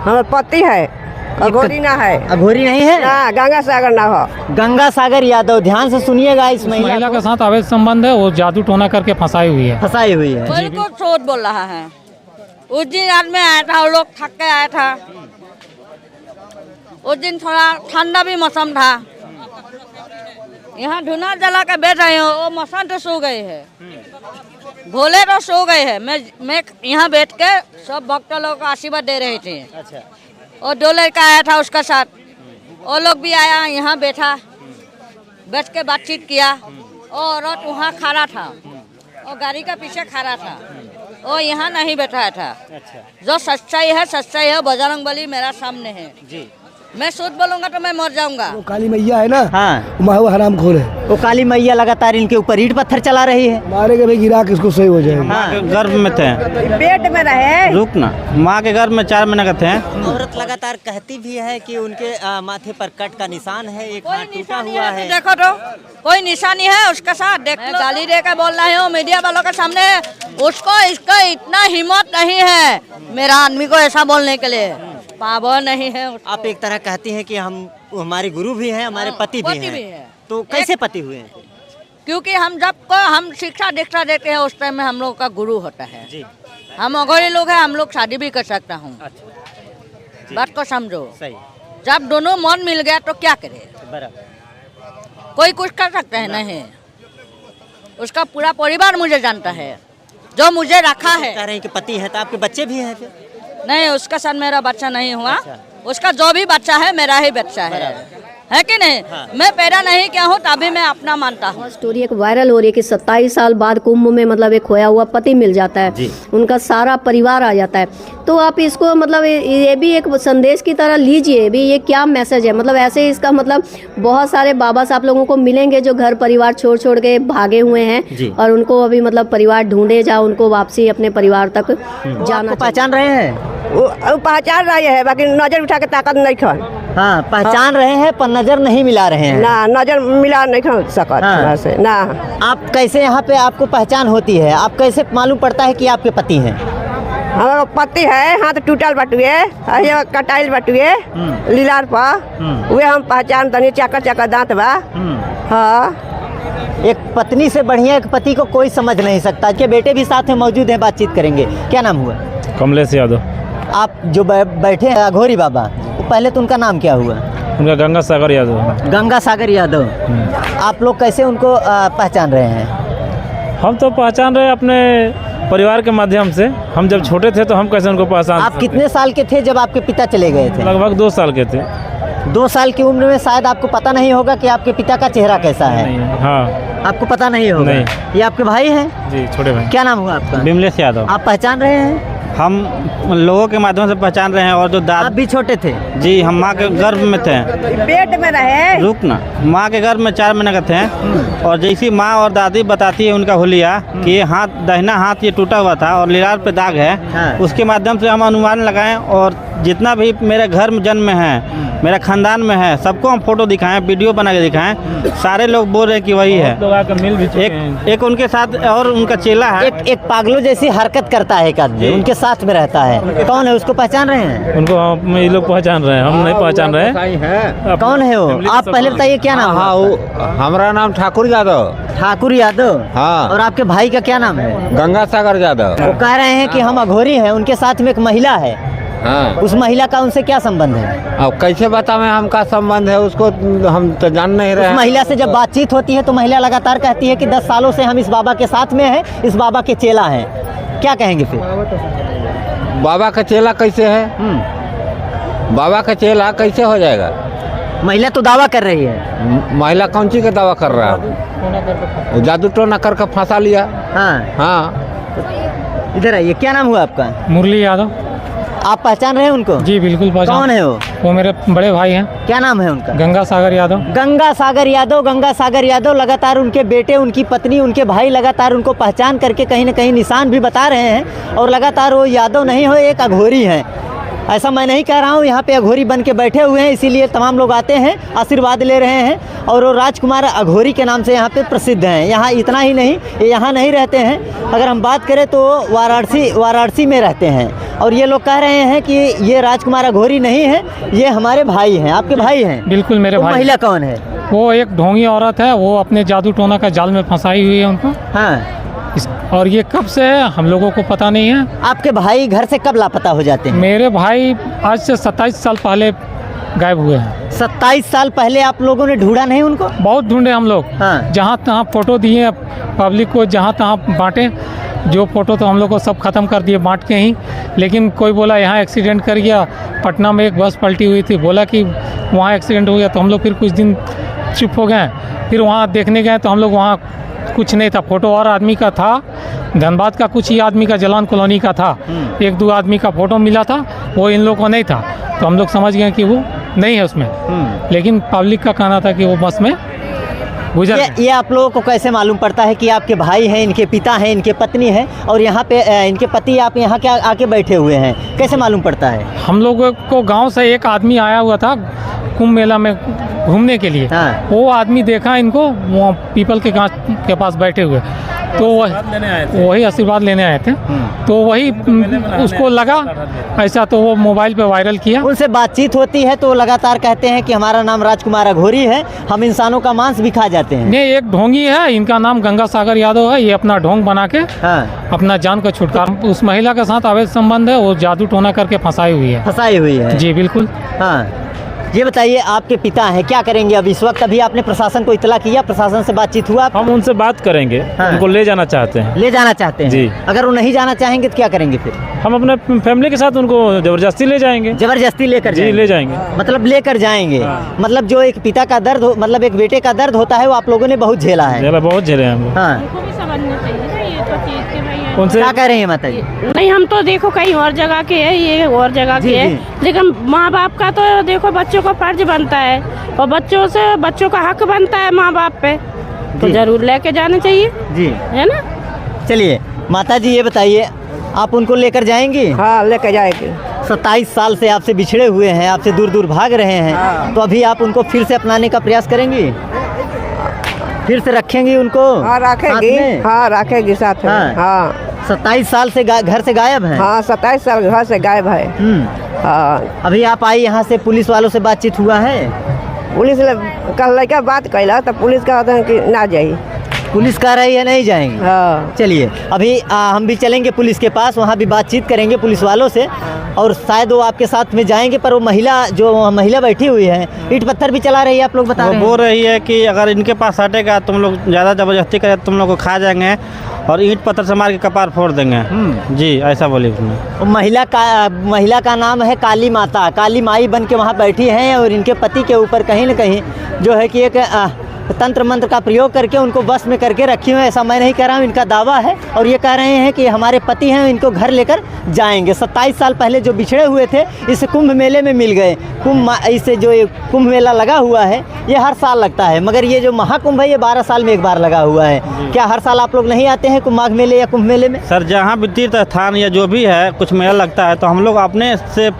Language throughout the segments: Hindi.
हमारे पति है, अघोरी ना है। अघोरी नहीं है ना, गंगा सागर ना हो। गंगा सागर यादव, ध्यान से सुनिएगा। इस महिला के साथ अवैध संबंध है, वो जादू टोना करके फंसाई हुई है। फंसाई हुई है। बिल्कुल झूठ बोल रहा है। उस दिन आदमी आया था, वो लोग थक के आया था। उस दिन थोड़ा ठंडा भी मौसम था। यहाँ धुना जला के बैठ रहे हो, वो मौसम तो सो गए है, भोले तो सो गए हैं। मैं यहाँ बैठ के सब भक्त लोगों को आशीर्वाद दे रहे थे। अच्छा। और 2 लड़का आया था उसका साथ, वो लोग भी आया, यहाँ बैठा, बैठ के बातचीत किया। और औरत वहाँ खड़ा था, और गाड़ी का पीछे खड़ा था, और यहाँ नहीं बैठा था। अच्छा। जो सच्चाई है, बजरंगबली मेरा सामने है जी। मैं झूठ बोलूंगा तो मैं मर जाऊंगा। वो काली मैया है ना, हाँ, वो हराम खोर है। वो काली मैया लगातार इनके ऊपर ईंट पत्थर चला रही है। मारेंगे भाई, गिरा के इसको सही हो जाएगा। हाँ। गर्भ में थे, पेट में रहे, रुक ना, माँ के गर्भ में 4 महीने का थे। औरत लगातार कहती भी है कि उनके माथे पर कट का निशान है, एक हाथ टूटा निशानी हुआ है है। तो देखो तो, कोई निशानी है उसके साथ, देख लो। गाली दे के बोल रहे हो मीडिया वालों के सामने, उसको इसका इतना हिम्मत नहीं है मेरा आदमी को ऐसा बोलने के लिए, पावर नहीं है। आप एक तरह कहती हैं कि हम हमारे गुरु भी हैं, हमारे पति भी हैं। तो कैसे पति हुए हैं? क्योंकि हम जब को हम शिक्षा दीक्षा देते हैं उस टाइम में हम लोग का गुरु होता है जी। हम अघोरी लोग हैं, हम लोग शादी भी कर सकता हूँ। अच्छा। बात को समझो सही। जब दोनों मन मिल गया तो क्या करे, बराबर। कोई कुछ कर सकता है नहीं। उसका पूरा परिवार मुझे जानता है, जो मुझे रखा है। कह रहे हैं कि पति है, तो आपके बच्चे भी हैं फिर? नहीं, उसका साथ मेरा बच्चा नहीं हुआ। उसका जो भी बच्चा है मेरा ही बच्चा है कि नहीं? हाँ। मैं पैदा नहीं किया हूँ तभी मैं अपना मानता हूँ। स्टोरी एक वायरल हो रही है कि 27 साल बाद कुंभ में मतलब एक खोया हुआ पति मिल जाता है, उनका सारा परिवार आ जाता है। तो आप इसको मतलब ये भी एक संदेश की तरह लीजिए भी, ये क्या मैसेज है? मतलब ऐसे इसका मतलब बहुत सारे बाबा साहब लोगों को मिलेंगे जो घर परिवार छोड़ के भागे हुए हैं, और उनको अभी मतलब परिवार ढूंढे जा, उनको वापसी अपने परिवार तक जाना। पहचान रहे हैं? वो पहचान रहे हैं, बाकी नजर उठा के ताकत नहीं खन। हाँ, पहचान रहे हैं पर नजर नहीं मिला रहे हैं। ना, नजर मिला नहीं खन सकत। हाँ। से ना। आप कैसे यहाँ पे आपको पहचान होती है? आप कैसे मालूम पड़ता है कि आपके पति हैं? हमारा पति है, हाथ टूटल बटुए, कटाइल बटुए लीलार पर, वे हम पहचान तनी, चाकर दांत बा। हाँ। एक पत्नी से बढ़िया एक पति को कोई समझ नहीं सकता। के बेटे भी साथ में मौजूद हैं, बातचीत करेंगे। क्या नाम हुआ? कमलेश यादव। आप जो बैठे हैं अघोरी बाबा, पहले तो उनका नाम क्या हुआ? उनका गंगा सागर यादव। गंगा सागर यादव। आप लोग कैसे उनको पहचान रहे हैं? हम तो पहचान रहे अपने परिवार के माध्यम से। हम जब छोटे थे तो हम कैसे उनको पहचान। आप कितने साल के थे जब आपके पिता चले गए थे? लगभग 2 साल के थे। 2 साल की उम्र में शायद आपको पता नहीं होगा कि आपके पिता का चेहरा कैसा है। हाँ, आपको पता नहीं होगा। नहीं। ये आपके भाई हैं? जी, छोटे भाई। क्या नाम हुआ आपका? विमलेश यादव। आप पहचान रहे हैं? हम लोगों के माध्यम से पहचान रहे हैं। और जो आप भी छोटे थे? जी, हम माँ के गर्भ में थे। पेट में रहे, रुक ना, माँ के गर्भ में 4 महीने का थे। और जैसी माँ और दादी बताती है उनका हुलिया कि ये हाथ, दाहिना हाथ ये टूटा हुआ था और लीलार पे दाग है। हाँ। उसके माध्यम से हम अनुमान लगाएं, और जितना भी मेरे घर में जन्म में है, मेरा खानदान में है, सबको हम फोटो दिखाएं, वीडियो बना के दिखाएं। सारे लोग बोल रहे हैं कि वही है। लोग आकर मिल भी चुके हैं। एक उनके साथ और उनका चेला है। एक पागलों जैसी हरकत करता है एक आदमी, उनके साथ में रहता है। कौन है? उसको पहचान रहे हैं? उनको ये लोग पहचान रहे हैं, हम नहीं पहचान रहे। कौन है वो? आप पहले बताइए क्या नाम है? हमारा नाम ठाकुर यादव। ठाकुर यादव। हाँ। और आपके भाई का क्या नाम है? गंगा सागर यादव। वो कह रहे हैं कि हम अघोरी हैं, उनके साथ में एक महिला है। हाँ। उस महिला का उनसे क्या संबंध है? अब कैसे बतावें हमका संबंध है, उसको हम तो जान नहीं रहे। उस महिला से जब बातचीत होती है तो महिला लगातार कहती है कि 10 सालों से हम इस बाबा के साथ में हैं, इस बाबा के चेला हैं। क्या कहेंगे फिर? बाबा का चेला कैसे है? बाबा का चेला कैसे हो जाएगा? महिला तो दावा कर रही है। महिला कौन चीज का दावा कर रहा है? जादू टोना करके फंसा लिया। हाँ। हाँ। इधर आइए। क्या नाम हुआ आपका? मुरली यादव। आप पहचान रहे हैं उनको? जी, बिल्कुल पहचान। कौन है वो? वो मेरे बड़े भाई हैं। क्या नाम है उनका? गंगा सागर यादव। गंगा सागर यादव। गंगा सागर यादव लगातार उनके बेटे, उनकी पत्नी, उनके भाई लगातार उनको पहचान करके कहीं न कहीं निशान भी बता रहे हैं, और लगातार वो यादव नहीं हो, एक अघोरी हैं। ऐसा मैं नहीं कह रहा हूँ, यहाँ पे अघोरी बन के बैठे हुए हैं, इसीलिए तमाम लोग आते हैं, आशीर्वाद ले रहे हैं। और वो राजकुमार अघोरी के नाम से यहाँ पे प्रसिद्ध हैं। यहाँ इतना ही नहीं, ये यहाँ नहीं रहते हैं, अगर हम बात करें तो वाराणसी में रहते हैं। और ये लोग कह रहे हैं कि ये राजकुमार अघोरी नहीं है, ये हमारे भाई हैं। आपके भाई हैं? बिल्कुल मेरे वो भाई। महिला कौन है? वो एक ढोंगी औरत है, वो अपने जादू टोना का जाल में फंसाई हुई है उनको। हाँ। और ये कब से है हम लोगों को पता नहीं है। आपके भाई घर से कब लापता हो जाते हैं? मेरे भाई आज से 27 साल पहले गायब हुए हैं। 27 साल पहले आप लोगों ने ढूंढा नहीं उनको? बहुत ढूंढे हम लोग। हाँ। जहाँ तहाँ फोटो दिए पब्लिक को, जहाँ तहाँ बांटे, जो फोटो तो हम लोग को सब ख़त्म कर दिए बांट के ही। लेकिन कोई बोला यहाँ एक्सीडेंट कर गया, पटना में एक बस पलटी हुई थी, बोला कि वहाँ एक्सीडेंट हो गया। तो हम लोग फिर कुछ दिन चुप हो गए। फिर वहाँ देखने गए तो हम लोग वहाँ कुछ नहीं था, फोटो और आदमी का था, धनबाद का कुछ ही आदमी का, जलान कॉलोनी का था। 1-2 आदमी का फोटो मिला था, वो इन लोगों को नहीं था। तो हम लोग समझ गए कि वो नहीं है उसमें। लेकिन पब्लिक का कहना था कि वो बस में गुजर गए। ये आप लोगों को कैसे मालूम पड़ता है कि आपके भाई हैं, इनके पिता हैं, इनके पत्नी हैं, और यहाँ पे इनके पति आप यहाँ क्या आके बैठे हुए हैं? कैसे मालूम पड़ता है? हम लोगों को गांव से एक आदमी आया हुआ था कुंभ मेला में घूमने के लिए। हाँ। वो आदमी देखा इनको वो पीपल के गाछ के पास बैठे हुए, तो वही आशीर्वाद लेने आए थे। तो वही उसको लगा ऐसा, तो वो मोबाइल पे वायरल किया। उनसे बातचीत होती है तो लगातार कहते हैं कि हमारा नाम राजकुमार अघोरी है, हम इंसानों का मांस भी खा जाते हैं। ये एक ढोंगी है, इनका नाम गंगा सागर यादव है। ये अपना ढोंग बना के अपना जान का छुटकारा, उस महिला के साथ अवैध संबंध है, वो जादू टोना करके फंसाई हुई है। जी बिल्कुल। हाँ, ये बताइए आपके पिता हैं, क्या करेंगे अब इस वक्त? अभी आपने प्रशासन को इतला किया, प्रशासन से बातचीत हुआ? हम उनसे बात करेंगे। हाँ। उनको ले जाना चाहते हैं। ले जाना चाहते हैं जी। अगर वो नहीं जाना चाहेंगे तो क्या करेंगे फिर? हम अपने फैमिली के साथ उनको जबरदस्ती ले जाएंगे। जबरदस्ती लेकर जी ले जाएंगे। मतलब लेकर जाएंगे। मतलब जो एक पिता का दर्द मतलब एक बेटे का दर्द होता है, वो आप लोगों ने बहुत झेला है। बहुत झेले हैं हम लोग। हाँ। उनसे क्या कह रहे हैं माता जी? नहीं, हम तो देखो कहीं और जगह के है, ये और जगह के है, लेकिन माँ बाप का तो देखो बच्चों का फर्ज बनता है, और बच्चों का हक बनता है माँ बाप पे, तो जरूर लेके जाना चाहिए जी, है ना। चलिए माता जी ये बताइए, आप उनको लेकर जाएंगी? हाँ लेकर जाएगी। 27 साल से आपसे बिछड़े हुए हैं, आपसे दूर दूर भाग रहे हैं, तो अभी आप उनको फिर से अपनाने का प्रयास करेंगी? फिर से रखेंगी उनको? हाँ रखेगी। हाँ रखेगी साथ में। हाँ 27 साल से घर से गायब हैं? हाँ 27 साल घर से गायब है। हाँ। अभी आप आई यहाँ से, पुलिस वालों से बातचीत हुआ है? पुलिस कल लड़का बात कैला तो पुलिस कहते हैं कि ना जाइए। पुलिस कह रही है नहीं जाएंगे? हाँ। चलिए अभी हम भी चलेंगे पुलिस के पास, वहाँ भी बातचीत करेंगे पुलिस वालों से, और शायद वो आपके साथ में जाएंगे। पर वो महिला बैठी हुई है, ईंट पत्थर भी चला रही है, आप लोग बता रहे हैं। बोल रही है कि अगर इनके पास हटेगा तुम लोग ज़्यादा ज़बरदस्ती करें तुम लोग को खा जाएंगे और ईंट पत्थर से मार के कपार फोड़ देंगे। जी ऐसा बोली उसने। महिला का नाम है काली माता, काली माई बन के वहाँ बैठी हैं, और इनके पति के ऊपर कहीं न कहीं जो है कि एक तंत्र मंत्र का प्रयोग करके उनको बस में करके रखी हुई है। ऐसा मैं नहीं कह रहा हूँ, इनका दावा है, और ये कह रहे हैं कि हमारे पति हैं, इनको घर लेकर जाएंगे। 27 साल पहले जो बिछड़े हुए थे, इस कुंभ मेले में मिल गए। इसे जो कुंभ मेला लगा हुआ है, ये हर साल लगता है, मगर ये जो महाकुंभ है ये 12 साल में एक बार लगा हुआ है। क्या हर साल आप लोग नहीं आते हैं माघ मेले या कुंभ मेले में? सर जहाँ भी तीर्थ स्थान या जो भी है कुछ मेला लगता है तो हम लोग अपने से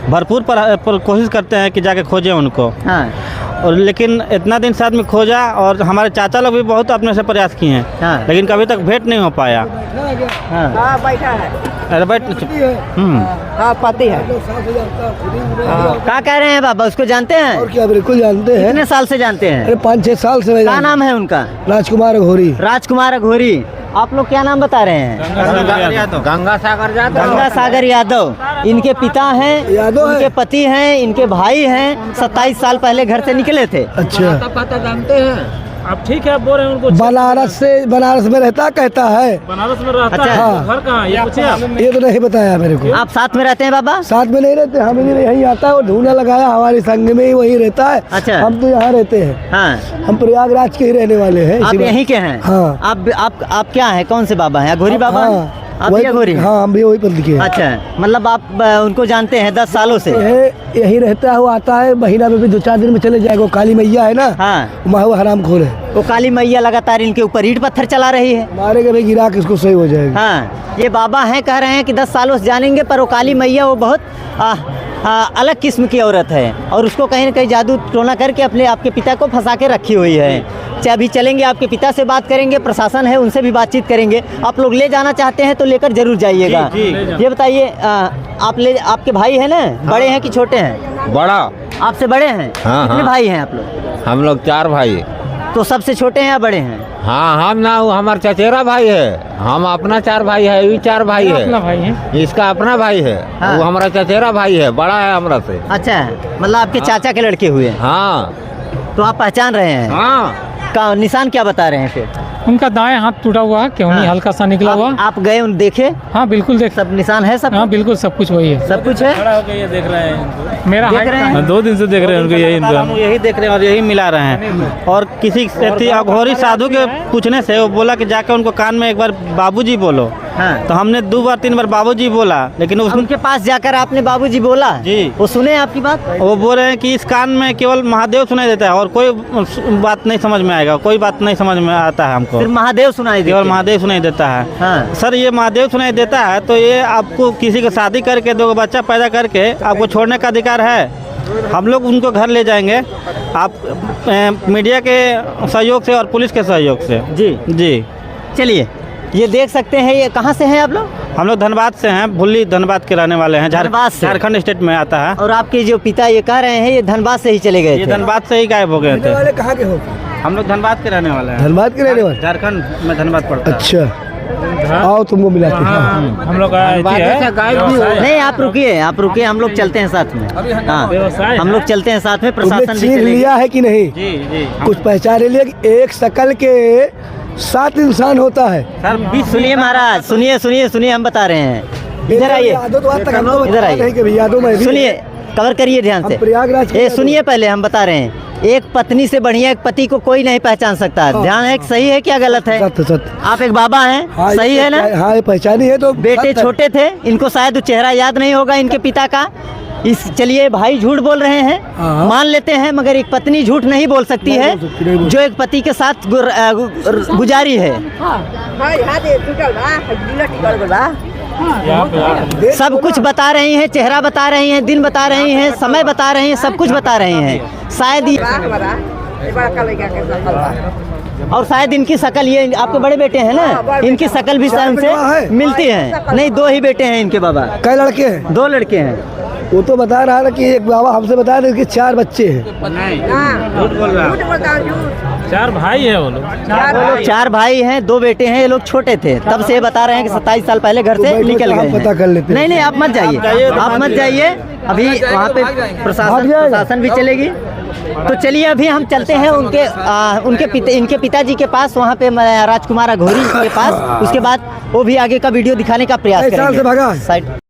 भरपूर पर कोशिश करते हैं कि जाके खोजें उनको। हाँ। और लेकिन इतना दिन साथ में खोजा, और हमारे चाचा लोग भी बहुत अपने से प्रयास किए हैं। हाँ। लेकिन कभी तक भेंट नहीं हो पाया। हाँ बैठा है। अरे बैठ। हाँ पति है। क्या कह रहे हैं बाबा, उसको जानते हैं? और क्या बिल्कुल जानते हैं। कितने साल से जानते हैं? अरे 5-6 साल से। क्या नाम है उनका? राजकुमार अघोरी। राजकुमार अघोरी। आप लोग क्या नाम बता रहे हैं? गंगा सागर यादव। इनके पिता हैं, यादव इनके पति हैं, इनके भाई हैं। 27 साल पहले घर से निकले थे। अच्छा। पता जानते हैं आप? ठीक है, बोल रहे हैं उनको। बनारस में रहता कहता है। बनारस में रहता अच्छा। है। हाँ। घर कहाँ है ये पूछे आप? ये तो नहीं बताया मेरे को। आप साथ में रहते हैं बाबा? साथ में नहीं रहते, हम यहीं आता है, वो ढूंढा लगाया हमारे संग में ही वहीं रहता है। अच्छा। हम तो यहाँ रहते हैं। हाँ। हम प्रयागराज के ही रहने वाले हैं। आप यहीं के हैं? हाँ। आप क्या हैं, कौन से बाबा हैं? अघोरी बाबा? हाँ। आप भी अघोरी? हाँ हम भी वही पंथ के हैं। अच्छा, मतलब आप उनको जानते हैं 10 सालों से? यही रहता है, वो आता है महीना में भी 2-4 दिन में चले जाएगा। वो काली मैया है ना। हाँ। वो हराम खोर है। वो काली मैया लगातार इनके ऊपर ईंट पत्थर चला रही है। मारेगा भी, गिरा के इसको सही हो जाएगा। हाँ। ये बाबा हैं, कह रहे हैं कि 10 सालों से जानेंगे, पर वो काली मैया वो बहुत अलग किस्म की औरत है और उसको कहीं न कहीं जादू टोना करके अपने आपके पिता को फंसा के रखी हुई है। चाहे अभी चलेंगे, आपके पिता से बात करेंगे, प्रशासन है उनसे भी बातचीत करेंगे। आप लोग ले जाना चाहते हैं तो लेकर जरूर जाइएगा। ये बताइए, आपके भाई है ना, बड़े हैं कि छोटे हैं? बड़ा। आपसे बड़े हैं? हाँ, कितने हाँ। भाई हैं आप लोग? हम लोग 4 भाई। तो सबसे छोटे हैं या बड़े हैं? हाँ, हम ना, वो हमारा चचेरा भाई है। हम अपना 4 भाई है, ये 4 भाई है। अपना भाई है, इसका अपना भाई है। हाँ। वो हमारा चचेरा भाई है, बड़ा है हमरा से। अच्छा, मतलब आपके चाचा के लड़के हुए हैं। हाँ तो आप पहचान रहे हैं? हाँ। का निशान क्या बता रहे हैं फिर? उनका दाएं हाथ टूटा हुआ है, क्यों नहीं हल्का सा निकला हुआ। आप गए उन देखे? हाँ बिल्कुल देख, सब निशान है सब? हाँ बिल्कुल सब कुछ वही है, सब कुछ है। खड़ा होकर ये देख रहे हैं, मेरा देख height रहे का हैं? है। 2 दिन से देख रहे हैं उनको, यही हम यही देख रहे हैं और यही मिला रहे हैं। और किसी अघोरी साधु के पूछने से वो बोला कि जाकर उनको कान में एक बार बाबूजी बोलो। हाँ। तो हमने 2 बार 3 बार बाबूजी बोला, लेकिन उनके पास जाकर आपने बाबूजी बोला? जी। वो सुने आपकी बात? वो बोल रहे हैं कि इस कान में केवल महादेव सुनाई देता है और कोई बात नहीं समझ में आएगा, कोई बात नहीं समझ में आता है हमको। फिर महादेव सुनाई देते केवल हैं? महादेव सुनाई देता है। हाँ। सर, ये महादेव सुनाई देता है तो ये आपको किसी की शादी करके 2 बच्चा पैदा करके आपको छोड़ने का अधिकार है। हम लोग उनको घर ले जाएंगे, आप मीडिया के सहयोग से और पुलिस के सहयोग से। जी जी। चलिए, ये देख सकते हैं। ये कहाँ से हैं आप लोग? हम लोग धनबाद से हैं, भुल्ली धनबाद के रहने वाले हैं। धनबाद से? झारखंड स्टेट में आता है। और आपके जो पिता ये कह रहे हैं ये धनबाद से ही चले गए ये थे? धनबाद से ही गायब हो गए थे। वाले कहाँ के हो? हम लोग धनबाद के रहने वाले हैं। धनबाद के रहने वाले? झारखंड में धनबाद पड़ता है। अच्छा, आओ तुमको मिलाते हैं। हम लोग नहीं, आप रुकिए, हम लोग चलते हैं साथ में। हाँ, हम लोग चलते हैं साथ में, तुमने प्रशासन भी चीन चलेगी। लिया है कि नहीं? जी जी। कुछ पहचान लिया कि एक शकल के 7 इंसान होता है? सर, सुनिए महाराज, सुनिए, हम बता रहे हैं। इधर आइए, यादों तो आज तक हमको इधर आइए। नहीं कभी यादों में भी। सुनिए, कवर करिए ध्यान हम से। प्रयागराज के ये यादों- सुनिए, पहले हम बता रहे हैं, एक पत्नी से बढ़िया एक पति को कोई नहीं पहचान सकता। हाँ। ध्यान है, सही है क्या गलत है? सत्य। आप एक बाबा हैं, हाँ, सही ये है ना? हाँ, ये पहचानी है तो बेटे सत्य। छोटे थे, इनको शायद चेहरा याद नहीं होगा इनके पिता का। चलिए, भाई झूठ बोल रहे हैं, हाँ। मान लेते हैं, मगर एक पत्नी झूठ नहीं बोल सकती नहीं है बोल सकती, नहीं बोल जो एक पति के साथ गुजारी है। सब कुछ बता रही हैं, चेहरा बता रही हैं, दिन बता रही हैं, समय बता रही हैं, सब कुछ बता रही हैं। शायद और शायद इनकी शक्ल, ये आपके बड़े बेटे हैं ना, इनकी शक्ल भी शायद से मिलती है। नहीं, 2 ही बेटे हैं इनके बाबा। कई लड़के हैं? 2 लड़के हैं। वो तो बता रहा था कि एक बाबा हमसे बता रहे कि 4 बच्चे हैं। झूठ बोल रहा है। 4 भाई है वो लोग। 4 भाई हैं, 2 बेटे हैं। ये लोग छोटे थे, तब से ये बता रहे हैं कि 27 साल पहले घर से बैठो निकल तो हम गए पता कर लेते हैं। नहीं, आप मत जाइए, आप मत जाइए। अभी वहाँ पे प्रशासन भी चलेगी। तो चलिए, अभी हम चलते हैं इनके पिताजी के पास, वहाँ पे राजकुमार अघोरी के पास। उसके बाद वो भी आगे का वीडियो दिखाने का प्रयास कई साल से करेंगे। भागा है? साइड